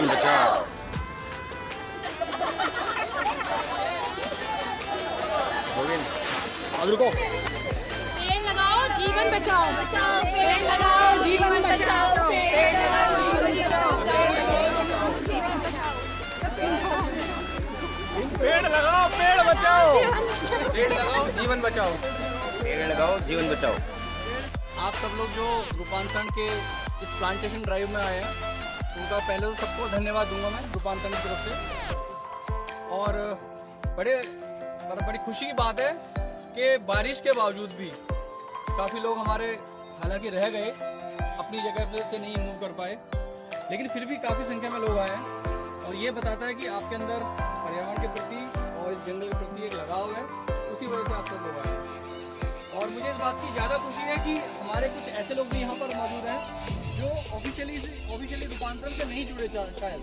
जान बचाओ। अब रुको। पेड़ लगाओ जीवन बचाओ, बचाओ पेड़ लगाओ जीवन बचाओ, पेड़ लगाओ जीवन बचाओ, पेड़ लगाओ पेड़ बचाओ, पेड़ लगाओ जीवन बचाओ, पेड़ लगाओ जीवन बचाओ। आप सब लोग जो रूपांतरण के इस प्लांटेशन ड्राइव में आए हैं उनका पहले तो सबको धन्यवाद दूंगा मैं रूपांतरण की तरफ से। और बड़ी खुशी की बात है कि बारिश के बावजूद भी काफ़ी लोग हमारे हालांकि रह गए, अपनी जगह पे से नहीं मूव कर पाए, लेकिन फिर भी काफ़ी संख्या में लोग आए हैं। और ये बताता है कि आपके अंदर पर्यावरण के प्रति और इस जंगल के प्रति एक लगाव है, उसी वजह से आप सब लोग आए हैं। और मुझे इस बात की ज़्यादा खुशी है कि हमारे कुछ ऐसे लोग भी यहाँ पर मौजूद हैं जो ऑफिशियली रूपांतरण से नहीं जुड़े शायद,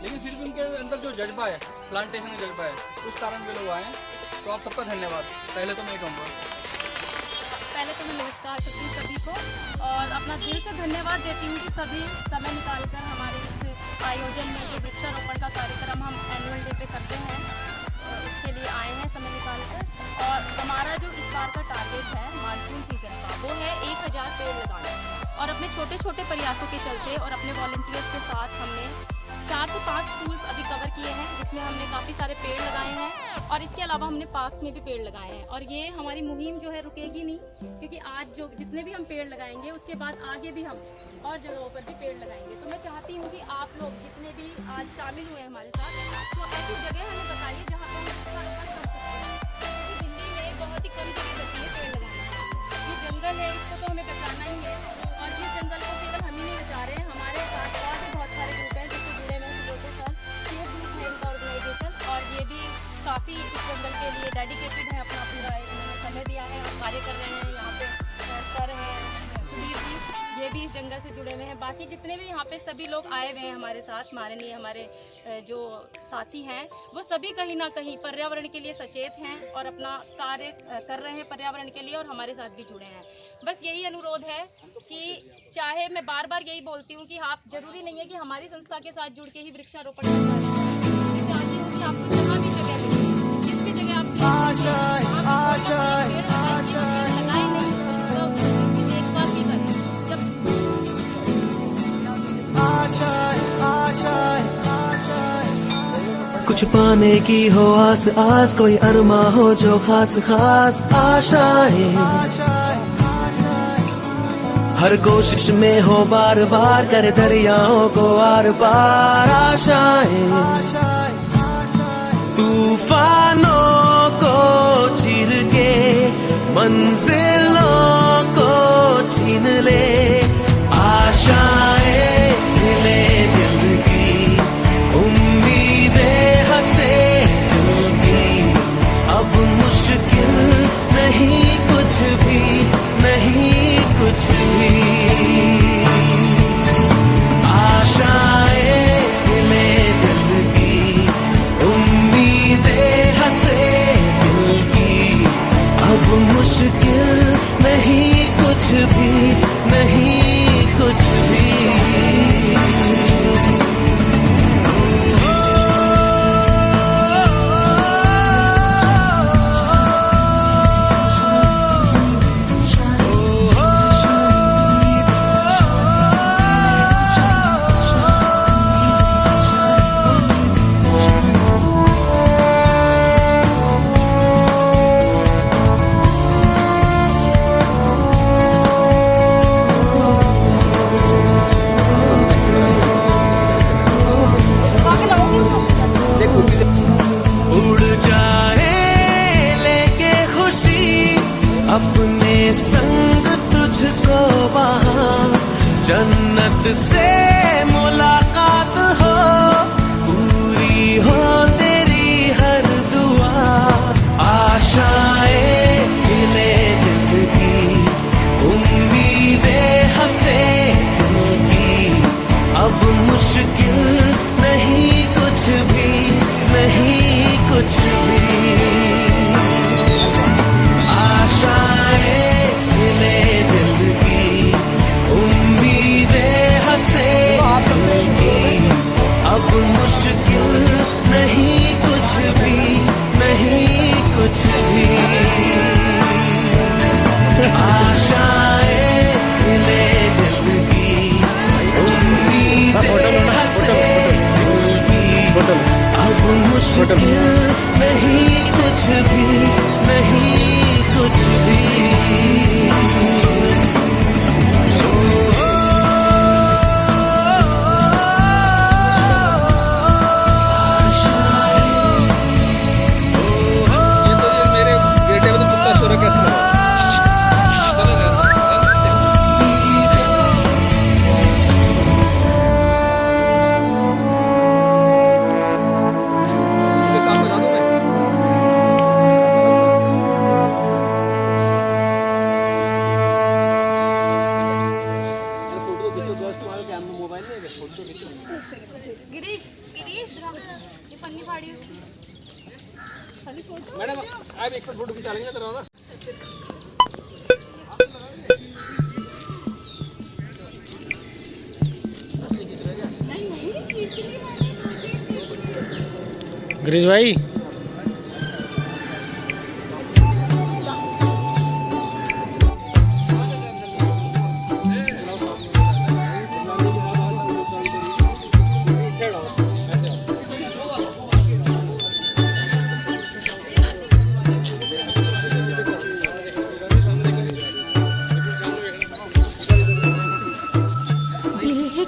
लेकिन फिर भी उनके अंदर जो जज्बा है, प्लांटेशन का जज्बा है, उस कारण वे लोग आए हैं। तो आप सबका धन्यवाद। पहले तो मैं कहूँगा, पहले तो मैं नमस्कार करती हूँ सभी को और अपना दिल से धन्यवाद देती हूँ कि सभी समय निकालकर हमारे इस आयोजन में जो वृक्षारोपण का कार्यक्रम हम एनुअल डे पे करते हैं इसके लिए आए हैं समय निकालकर। और हमारा जो इस बार का टारगेट है मानसून सीजन का वो है 1000 पेड़ लगाना। और अपने छोटे छोटे प्रयासों के चलते और अपने वॉलंटियर्स के साथ हमने 4 से 5 स्कूल्स अभी कवर किए हैं, जिसमें हमने काफ़ी सारे पेड़ लगाए हैं और इसके अलावा हमने पार्क्स में भी पेड़ लगाए हैं। और ये हमारी मुहिम जो है रुकेगी नहीं, क्योंकि आज जो जितने भी हम पेड़ लगाएंगे उसके बाद आगे भी हम और जगहों पर भी पेड़ लगाएंगे। तो मैं चाहती हूँ कि आप लोग जितने भी आज शामिल हुए हैं हमारे साथ, तो ऐसी जगह हमें बताइए जहाँ पर हम वृक्षारोपण कर सकते हैं। क्योंकि दिल्ली में बहुत ही कम जगह बची है पेड़ लगाने की। ये जंगल है, इसको तो हमें बचाना ही है। और जिस जंगल को केवल हम ही नहीं बचा रहे हैं, हमारे साथ और भी बहुत सारे ग्रुप हैं जिससे जुड़े हुए हैं लोगों के साथ। ये ग्रुप है इनका ऑर्गेनाइजेशन और ये भी काफ़ी इस जंगल के लिए डेडिकेटेड है, अपना पूरा इन्होंने समय दिया है और कार्य कर रहे हैं। यहाँ पे सर हैं सुधीर जी, ये भी इस जंगल से जुड़े हुए हैं। बाकी जितने भी यहाँ पे सभी लोग आए हुए हैं हमारे साथ, माननीय हमारे जो साथी हैं, वो सभी कहीं ना कहीं पर्यावरण के लिए सचेत हैं और अपना कार्य कर रहे हैं पर्यावरण के लिए और हमारे साथ भी जुड़े हैं। बस यही अनुरोध है कि चाहे मैं बार बार यही बोलती हूँ कि आप जरूरी नहीं है कि हमारी संस्था के साथ जुड़ के ही वृक्षारोपण करना है। मैं चाहती हूँ कि आपको जहाँ भी जगह मिले, जिस भी जगह आप लगाए नहीं तो देखभाल भी करें। कुछ पाने की हो आस आस, कोई अरमा हो जो खास खास आशाएं, हर कोशिश में हो बार बार कर दरियाओं को आर पार आशाएं, तूफानों को चीर के मंजिलों को छीन ले आशाएं, हिले दिल की उम्मीदें हंसे दिल की, अब मुश्किल नहीं कुछ भी, नहीं कुछ भी, आशाएं हिले दिल की उम्मीदें हंसे दिल की, अब मुश्किल नहीं कुछ भी, नहीं कुछ भी। अपने संग तुझको वहाँ जन्नत से मुलाकात हो, पूरी हो तेरी हर दुआ, आशाएं हिले दिल की उम्मीदें हंसे दिल की, अब मुश्किल नहीं कुछ भी, नहीं कुछ भी, आशाएं हिले दिल की उम्मीदें हंसे अब मुश्किल नहीं कुछ भी, नहीं कुछ भी। गिरीश गिरीश ये पन्नी फाड़ी उसकी खाली फोटो मैडम आप एक साथ फोटो खिंचा लेंगे तेरा ना। गिरीश भाई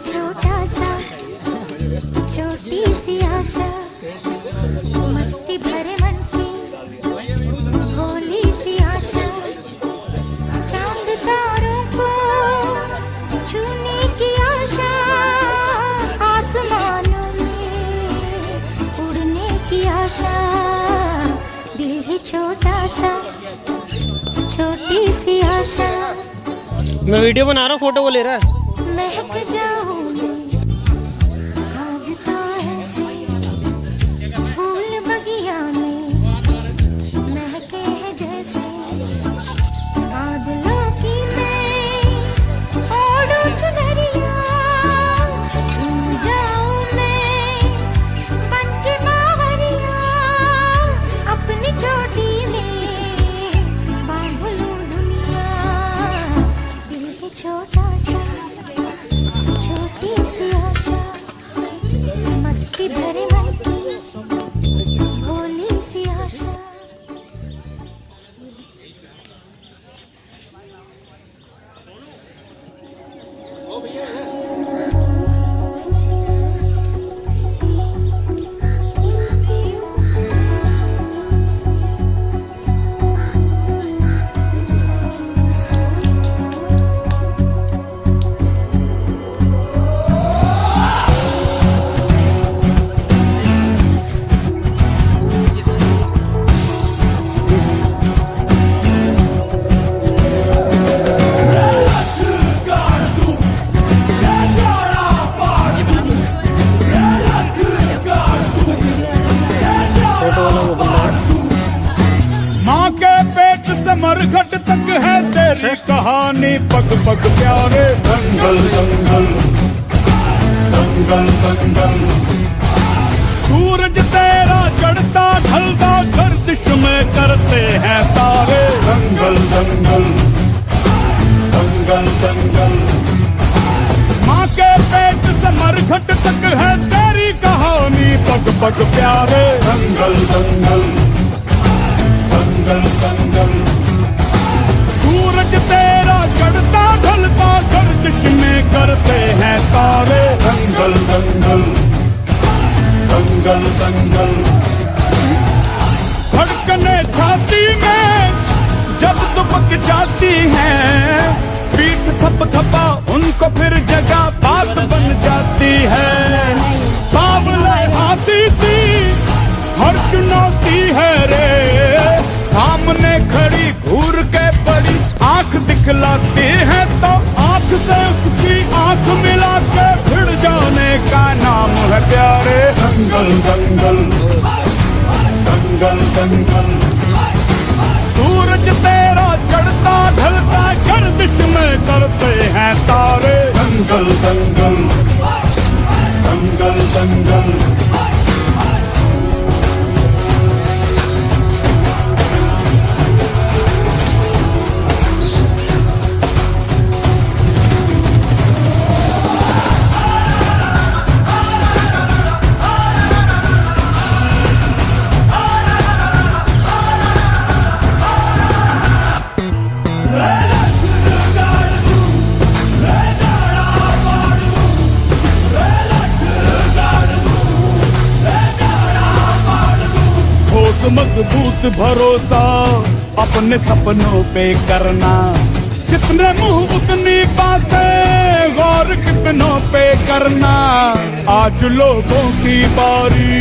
छोटा सा छोटी सी आशा, मस्ती भरे मन की भोली सी आशा, चांद तारों को छूने की आशा, आसमानों में उड़ने की आशा, दिल है छोटा सा छोटी सी आशा। मैं वीडियो बना रहा हूँ, फोटो वो ले रहा है। महक जाऊं आज तो ऐसे फूल बगिया में महके हैं जैसे, बादलों की मैं ओढ़ूं चुनरिया, झूम जाऊं मैं बन के बावरिया, अपनी चोटी में बांध लूं दुनिया, दिल है छोटा सा छोटी सी आशा, मस्ती भरे मन की भोली सी आशा। माँ के पेट से मरघट तक है तेरी कहानी, पग पग प्यारे। दंगल दंगल दंगल दंगल, सूरज तेरा चढ़ता ढलता गर्दिश में करते हैं तारे। दंगल दंगल दंगल दंगल, माँ के पेट से मरघट तक है तेरी कहानी, पग पग प्यारे। दंगल दंगल दंगल दंगल, सूरज तेरा चढ़ता ढलता गर्दिश में करते हैं तारे। दंगल दंगल दंगल दंगल, धड़कने छाती में जब दुबक जाती हैं, पीठ थप थपा उनको फिर जगह बात बन जाती है। बावले हाथी सी हर चुनौती है रे, सामने खड़ी घूर के बड़ी आंख दिखलाती है, तो आंख से उसकी आंख मिला के भिड़ जाने का नाम है प्यारे। दंगल दंगल दंगल दंगल, सूरज तेरा चढ़ता ढलता गर्दिश में करते हैं तारे। दंगल दंगल दंगल दंगल, मजबूत भरोसा अपने सपनों पे करना, जितने मुंह उतनी बातें, गौर कितनों पे करना। आज लोगों की बारी,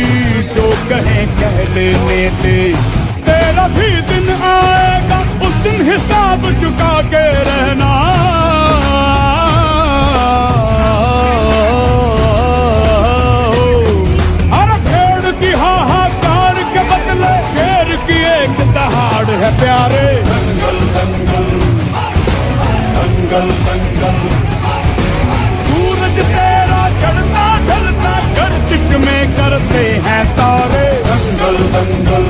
जो कहें कह लेने दे, तेरा भी दिन आएगा, उस दिन हिसाब चुका के रहना। अरे भेड़ की हाहाकार के बदले शेर की एक दहाड़ है प्यारे। दंगल दंगल दंगल दंगल, सूरज तेरा चढ़ता ढलता गर्दिश में करते हैं तारे। दंगल दंगल।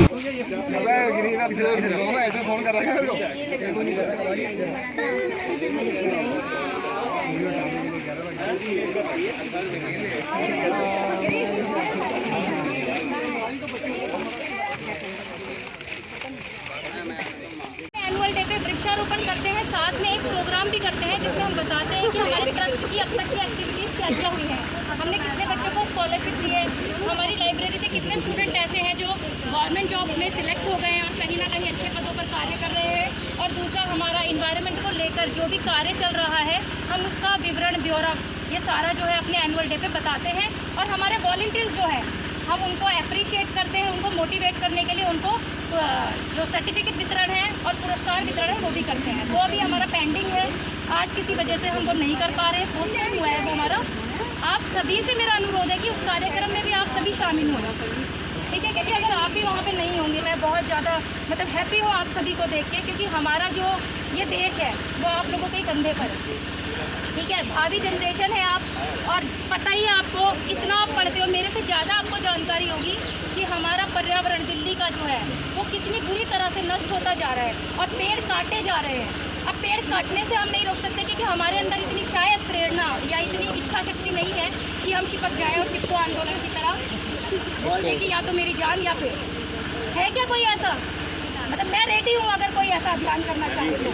ऐसे फोन कर रहा एनुअल डे पे वृक्षारोपण करते हैं, साथ में एक प्रोग्राम भी करते हैं जिसमें हम बताते हैं कि हमारे ट्रस्ट की अब तक की एक्टिविटीज़ क्या क्या हुई हैं, हमने कितने बच्चों को स्कॉलरशिप दी है, हमारी लाइब्रेरी से कितने स्टूडेंट ऐसे हैं जो गवर्नमेंट जॉब में सिलेक्ट हो गए हैं और कहीं ना कहीं अच्छे पदों पर कार्य कर रहे हैं, और दूसरा हमारा इन्वायरमेंट को लेकर जो भी कार्य चल रहा है हम उसका विवरण ब्यौरा ये सारा जो है अपने एनुअल डे पे बताते हैं। और हमारे वॉलंटियर्स जो है हम उनको अप्रिशिएट करते हैं, उनको मोटिवेट करने के लिए उनको जो सर्टिफिकेट वितरण है और पुरस्कार वितरण है वो भी करते हैं। वो अभी हमारा पेंडिंग है, आज किसी वजह से हम वो नहीं कर पा रहे, पोस्टपोन हुआ है वो हमारा। आप सभी से मेरा अनुरोध है कि उस कार्यक्रम में भी आप सभी शामिल होना, ठीक है? क्योंकि अगर आप भी वहाँ पे नहीं होंगे, मैं बहुत ज़्यादा मतलब हैप्पी हूँ आप सभी को देख के, क्योंकि हमारा जो ये देश है वो आप लोगों के कंधे पर है, ठीक है? भावी जनरेशन है आप, और पता ही है आपको, इतना आप पढ़ते हो, मेरे से ज़्यादा आपको जानकारी होगी कि हमारा पर्यावरण दिल्ली का जो है वो कितनी बुरी तरह से नष्ट होता जा रहा है और पेड़ काटे जा रहे हैं। अब पेड़ काटने से हम नहीं रोक सकते क्योंकि हमारे अंदर इतनी शायद प्रेरणा या इतनी इच्छा शक्ति नहीं है कि हम चिपक जाएं और चिपको आंदोलन की तरह बोल दें कि या तो मेरी जान या पेड़। है क्या कोई ऐसा? मतलब मैं रेडी हूँ अगर कोई ऐसा अभियान करना चाहे तो,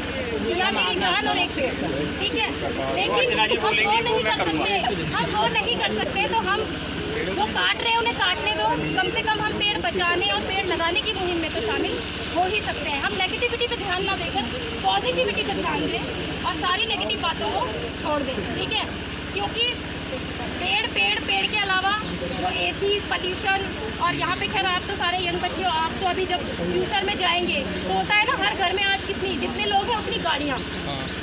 या मेरी जान और एक पेड़, ठीक है? लेकिन हम वो नहीं कर सकते, हम वो नहीं कर सकते, तो हम जो काट रहे हैं उन्हें काटने दो, कम से कम हम पेड़ बचाने और पेड़ लगाने की मुहिम में तो शामिल हो ही सकते हैं। हम नेगेटिविटी पे ध्यान ना देकर पॉजिटिविटी पे ध्यान दें और सारी नेगेटिव बातों को छोड़ दें, ठीक है? क्योंकि पेड़ के अलावा जो एसी पॉल्यूशन, और यहाँ पे खैर आप तो सारे यंग बच्चे हो, आप तो अभी जब फ्यूचर में जाएंगे तो होता है ना, हर घर में आज जितने लोग हैं उतनी गाड़ियाँ,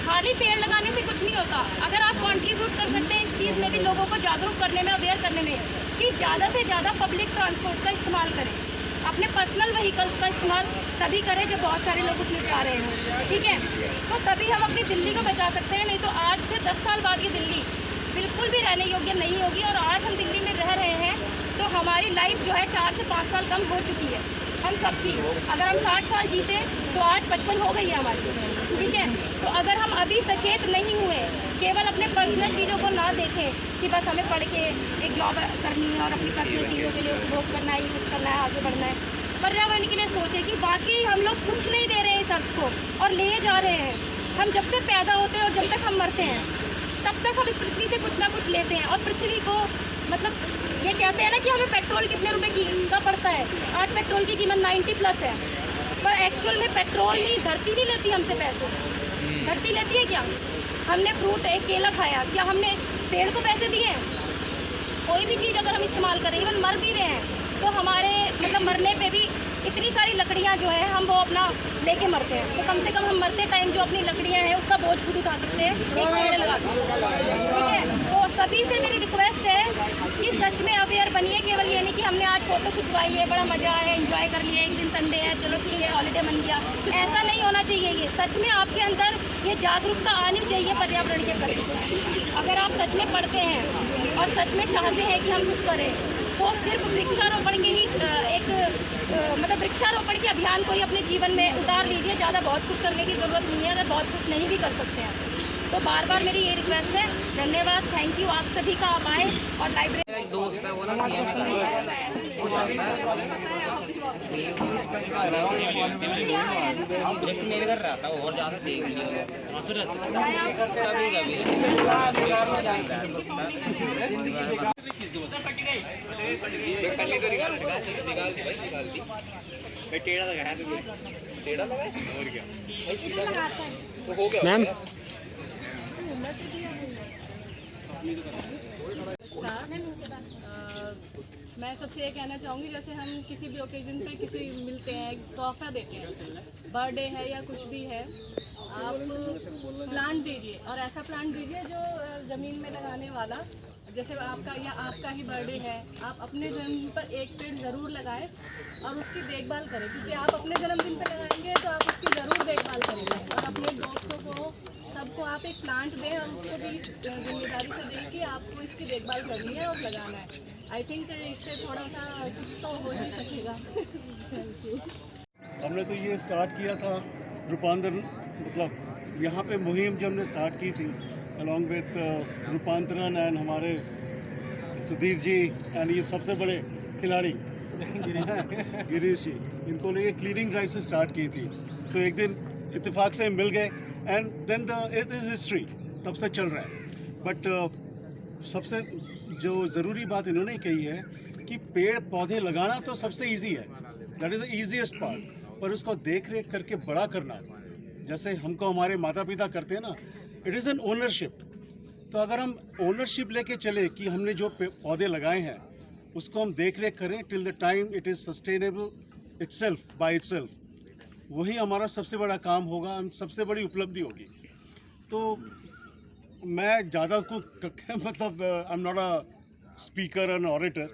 खाली पेड़ लगाने से कुछ नहीं होता। अगर आप कंट्रीब्यूट कर सकते हैं इस चीज़ में भी, लोगों को जागरूक करने में, अवेयर करने में, कि ज़्यादा से ज़्यादा पब्लिक ट्रांसपोर्ट का इस्तेमाल करें, अपने पर्सनल व्हीकल्स का इस्तेमाल तभी करें जब बहुत सारे लोग उसमें जा रहे हैं, ठीक है? तो तभी हम अपनी दिल्ली को बचा सकते हैं, नहीं तो आज से 10 साल बाद ये दिल्ली बिल्कुल भी रहने योग्य नहीं होगी। और आज हम दिल्ली में रह रहे हैं तो हमारी लाइफ जो है 4 से 5 साल कम हो चुकी है हम सबकी। अगर हम 60 साल जीते तो आज 55 हो गई है हमारी, ठीक है? तो अगर हम अभी सचेत नहीं हुए, केवल अपने पर्सनल चीज़ों को ना देखें कि बस हमें पढ़ के एक जॉब करनी है और अपनी पर्सनल चीज़ों के लिए उपभोग करना है, यूज़ करना है, आगे बढ़ना है, पर्यावरण के लिए सोचें कि वाकई हम लोग कुछ नहीं दे रहे हैं इस अर्थ को और ले जा रहे हैं। हम जब से पैदा होते हैं और जब तक हम मरते हैं तब तक हम इस पृथ्वी से कुछ ना कुछ लेते हैं, और पृथ्वी को मतलब ये कहते हैं ना कि हमें पेट्रोल कितने रुपए की का पड़ता है, आज पेट्रोल की कीमत 90+ है, पर एक्चुअल में पेट्रोल नहीं, धरती नहीं लेती हमसे पैसे। धरती लेती है क्या? हमने फ्रूट, एक केला खाया, क्या हमने पेड़ को पैसे दिए हैं? कोई भी चीज़ अगर हम इस्तेमाल करें, इवन मर भी रहे हैं तो हमारे मतलब मरने पे भी इतनी सारी लकड़ियाँ जो है हम वो अपना लेके मरते हैं, तो कम से कम हम मरते टाइम जो अपनी लकड़ियाँ हैं उसका बोझ खुद उठा सकते हैं, एक पेड़ लगा के, ठीक है? तो सभी से मेरी रिक्वेस्ट है कि सच में अवेयर बनिए। केवल ये नहीं कि हमने आज फोटो खिंचवाई है, बड़ा मज़ा आया, एंजॉय कर लिया, एक दिन संडे है, चलो ठीक है हॉलीडे बन गया, ऐसा नहीं होना चाहिए। ये सच में आपके अंदर ये जागरूकता आनी चाहिए पर्यावरण के प्रति। अगर आप सच में पढ़ते हैं और सच में चाहते हैं कि हम कुछ करें, तो सिर्फ वृक्षारोपण के ही मतलब वृक्षारोपण के अभियान को ही अपने जीवन में उतार लीजिए, ज़्यादा बहुत कुछ करने की ज़रूरत नहीं है अगर बहुत कुछ नहीं भी कर सकते हैं तो। बार बार मेरी ये रिक्वेस्ट है, धन्यवाद, थैंक यू आप सभी का, आप आए और लाइब्रेरी। दोस्त है वो ना मेरे घर रहता है और ज़्यादा देख लिया कभी टेढ़ा लगाया तुझे, टेढ़ा लगाया और क्या तो हो गया मैम मैं सबसे ये कहना चाहूँगी, जैसे हम किसी भी ओकेजन पे किसी मिलते हैं, तोहफा देते हैं, बर्थडे है या कुछ भी है, आप प्लांट दीजिए और ऐसा प्लांट दीजिए जो ज़मीन में लगाने वाला, जैसे आपका या आपका ही बर्थडे है, आप अपने जन्मदिन पर एक पेड़ ज़रूर लगाएं और उसकी देखभाल करें, क्योंकि आप अपने जन्मदिन पर लगाएंगे तो आप उसकी ज़रूर देखभाल करेंगे। और अपने दोस्तों को सबको आप एक प्लांट दें और उसको भी जिम्मेदारी से दें कि आपको इसकी देखभाल करनी है और लगाना है। आई थिंक इससे थोड़ा सा कुछ तो हो ही सकेगा। Thank you. हमने तो ये स्टार्ट किया था रूपांतरण, मतलब यहाँ पे मुहिम जो हमने स्टार्ट की थी अलॉन्ग विद रूपांतरण एंड हमारे सुधीर जी एंड ये सबसे बड़े खिलाड़ी गिरीश जी, इनको लिए क्लीनिंग ड्राइव से स्टार्ट की थी। तो एक दिन इत्तेफाक से मिल गए and then it is history, तब से चल रहा है। बट सबसे जो ज़रूरी बात इन्होंने कही है कि पेड़ पौधे लगाना तो सबसे इजी है, that is the easiest part, पर उसको देख रेख करके बड़ा करना, जैसे हमको हमारे माता पिता करते हैं ना, इट इज़ एन ओनरशिप। तो अगर हम ओनरशिप लेके चले कि हमने जो पौधे लगाए हैं उसको हम देख रेख करें till the time it is sustainable itself by itself, वही हमारा सबसे बड़ा काम होगा, सबसे बड़ी उपलब्धि होगी। तो मैं ज़्यादा को मतलब I am not a speaker and orator,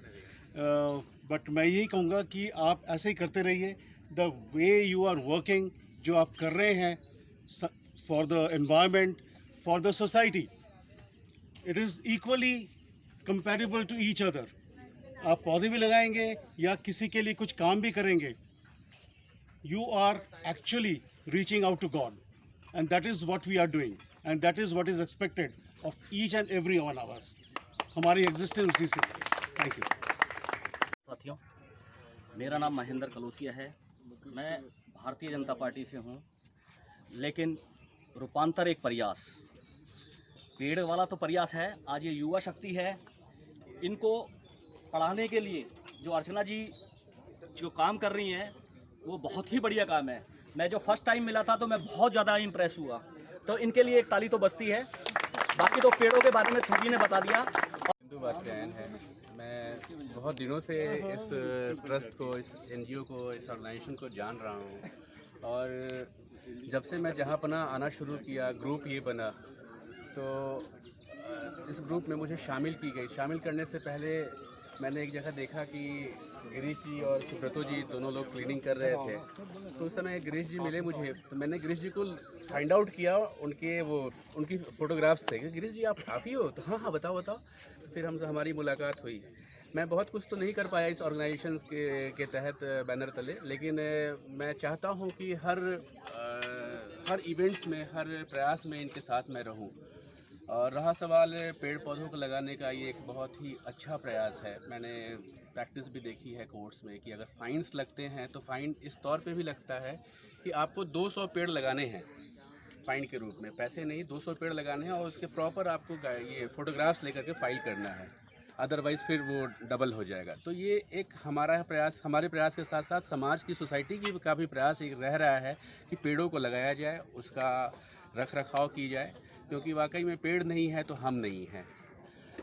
but मैं यही कहूँगा कि आप ऐसे ही करते रहिए। The way you are working, जो आप कर रहे हैं for the environment, for the society, it is equally comparable to each other. आप पौधे भी लगाएंगे या किसी के लिए कुछ काम भी करेंगे, you are actually reaching out to God, and that is what we are doing, and that is what is expected of each and every one of us. हमारी एग्जिस्टेंस उसी से। Thank you. साथियों, मेरा नाम महेंद्र कलोसिया है, मैं भारतीय जनता पार्टी से हूँ, लेकिन रूपांतर एक प्रयास, पेड़ वाला तो प्रयास है। आज ये युवा शक्ति है, इनको पढ़ाने के लिए जो अर्चना जी जो काम कर रही हैं वो बहुत ही बढ़िया काम है। मैं जो फर्स्ट टाइम मिला था तो मैं बहुत ज़्यादा इम्प्रेस हुआ, तो इनके लिए एक ताली तो बजती है। बाकी तो पेड़ों के बारे में छुट्टी ने बता दिया। हिंदू बादशाहन है, मैं बहुत दिनों से इस ट्रस्ट को, इस एनजीओ को, इस ऑर्गेनाइजेशन को जान रहा हूँ, और जब से मैं जहाँ पना आना शुरू किया, ग्रुप ये बना, तो इस ग्रुप में मुझे शामिल की गई। शामिल करने से पहले मैंने एक जगह देखा कि गिरीश जी और सुब्रतो जी दोनों लोग क्लीनिंग कर रहे थे, तो उस समय गिरीश जी मिले मुझे, तो मैंने गिरीश जी को फाइंड आउट किया उनकी फ़ोटोग्राफ्स से कि गिरीश जी आप ही हो? तो हाँ बताओ। फिर हमसे हमारी मुलाकात हुई। मैं बहुत कुछ तो नहीं कर पाया इस ऑर्गेनाइजेशन के तहत बैनर तले, लेकिन मैं चाहता हूँ कि हर इवेंट्स में, हर प्रयास में इनके साथ मैं रहूँ। और रहा सवाल पेड़ पौधों को लगाने का, ये एक बहुत ही अच्छा प्रयास है। मैंने प्रैक्टिस भी देखी है कोर्ट्स में कि अगर फाइन्स लगते हैं तो फ़ाइन इस तौर पे भी लगता है कि आपको 200 पेड़ लगाने हैं फ़ाइन के रूप में, पैसे नहीं, 200 पेड़ लगाने हैं, और उसके प्रॉपर आपको ये फ़ोटोग्राफ्स लेकर के फ़ाइल करना है, अदरवाइज़ फिर वो डबल हो जाएगा। तो ये एक हमारा प्रयास, हमारे प्रयास के साथ साथ समाज की, सोसाइटी की का भी प्रयास एक रह रहा है कि पेड़ों को लगाया जाए, उसका रख रखाव की जाए, क्योंकि वाकई में पेड़ नहीं है तो हम नहीं हैं,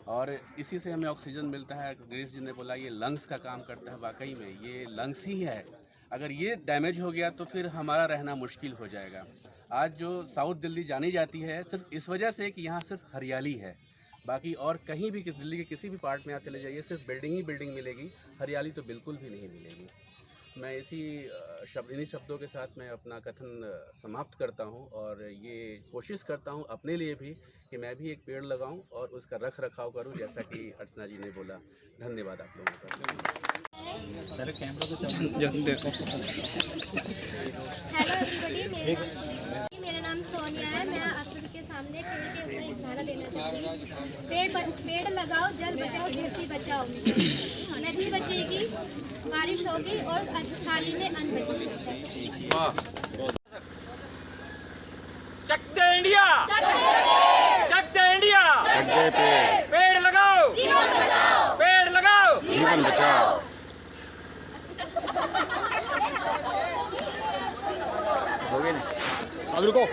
और इसी से हमें ऑक्सीजन मिलता है। गिरीश जी ने बोला ये लंग्स का काम करता है, वाकई में ये लंग्स ही है। अगर ये डैमेज हो गया तो फिर हमारा रहना मुश्किल हो जाएगा। आज जो साउथ दिल्ली जानी जाती है सिर्फ इस वजह से कि यहाँ सिर्फ हरियाली है, बाकी और कहीं भी दिल्ली के किसी भी पार्ट में आप चले जाइए सिर्फ बिल्डिंग ही बिल्डिंग मिलेगी, हरियाली तो बिल्कुल भी नहीं मिलेगी। मैं इन्हीं शब्दों के साथ मैं अपना कथन समाप्त करता हूं, और ये कोशिश करता हूं अपने लिए भी कि मैं भी एक पेड़ लगाऊं और उसका रख रखाव करूं, जैसा कि अर्चना जी ने बोला। धन्यवाद आप लोगों का। हेलो एवरीबॉडी, मेरा नाम सोनिया है। मैं आप सबके सामने पेड़ के ऊपर इशारा देना चाहती हूँ। पेड़ लगाओ, जल बचाओ, धरती बचाओ। नदी बचेगी, बारिश होगी और थाली में अन्न बचेगा। चक दे इंडिया, चक दे इंडिया, पेड़ लगाओ, जीवन बचाओ, पेड़ लगाओ, जीवन बचाओ। अब रुको।